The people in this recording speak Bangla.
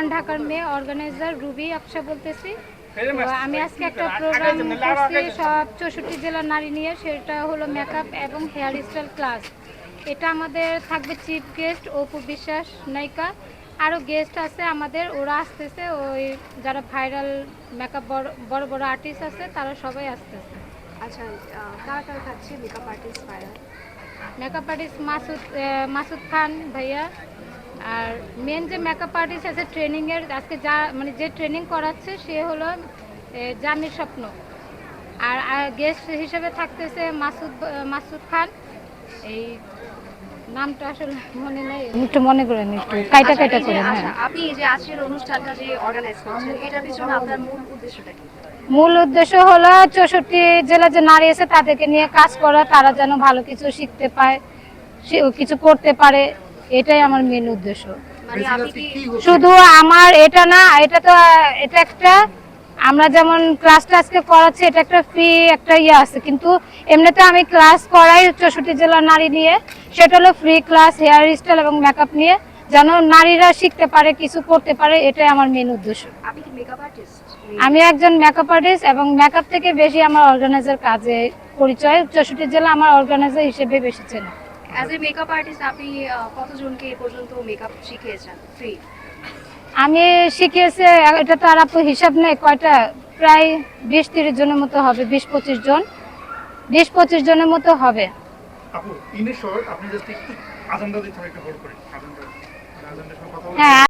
পুরান ঢাকার মেয়ে অর্গানাইজার রুবি আকশা বলতেছি। তো আমি আজকে একটা প্রোগ্রাম করছি সব 64 জেলার নারী নিয়ে, সেটা হলো মেকআপ এবং হেয়ার স্টাইল ক্লাস। এটা আমাদের থাকবে চিফ গেস্ট অপু বিশ্বাস নায়িকা, আরও গেস্ট আছে আমাদের, ওরা আসতেছে, ওই যারা ভাইরাল মেকআপ বড় বড় আর্টিস্ট আছে তারা সবাই আসতেছে। আচ্ছা, কারা কারা থাকছে মেকআপ আর্টিস্ট ভাইরা? মেকআপ আর্টিস্ট মাসুদ খান ভাইয়া, আর মেন যে মেকআপ আর্টিস্ট আছে ট্রেনিংয়ের আজকে যা মানে যে ট্রেনিং করাচ্ছে সে হলো জামির স্বপ্ন। আর গেস্ট হিসেবে থাকতেছে মাসুদ খান। এই নামটা আসলে মনে নেই, একটু মনে করেন, একটু কাইটা কাইটা করেন। হ্যাঁ, আপনি যে আজকের অনুষ্ঠানটা যে অর্গানাইজ করছেন এটার পিছনে আপনার মূল উদ্দেশ্যটা কি? মূল উদ্দেশ্য হলো 64 জেলা যে নারী আছে তাদেরকে নিয়ে কাজ করা, তারা যেন ভালো কিছু শিখতে পায়, কিছু করতে পারে, এটাই আমার মেন উদ্দেশ্য। মানে আপনি কি শুধু আমার এটা না, এটা তো এটা একটা, আমরা যেমন ক্লাসটা আজকে করাচ্ছি এটা একটা ফ্রি একটা ইয়ে আছে, কিন্তু এমনিতে আমি ক্লাস করাই 64 জেলার নারী নিয়ে, সেটা হলো ফ্রি ক্লাস হেয়ার স্টাইল এবং মেকআপ নিয়ে, যেন নারীরা শিখতে পারে, কিছু করতে পারে, এটাই আমার মেন উদ্দেশ্য। আপনি কি মেকআপ আর্টিস্ট? আমি একজন মেকআপ আর্টিস্ট এবং মেকআপ থেকে বেশি আমার অর্গানাইজার কাজে পরিচয়, 64 জেলা আমার অর্গানাইজার হিসেবে বেশি চেনা। অ্যাজ এ মেকআপ আর্টিস্ট আপনি কতজনকে এ পর্যন্ত মেকআপ শিখিয়েছেন ফ্রি? আমি শিখিয়েছি, এটা তো আর আপু হিসাব নেই কয়টা, প্রায় 20-30 জনের মতো হবে, 20-25 জন, 20-25 জনের মতো হবে। আপু ইন শর্ট আপনি জাস্ট একটু আজানটা দিতে একটু হোল্ড করেন, আজানটা সময় কথা বলতে। হ্যাঁ।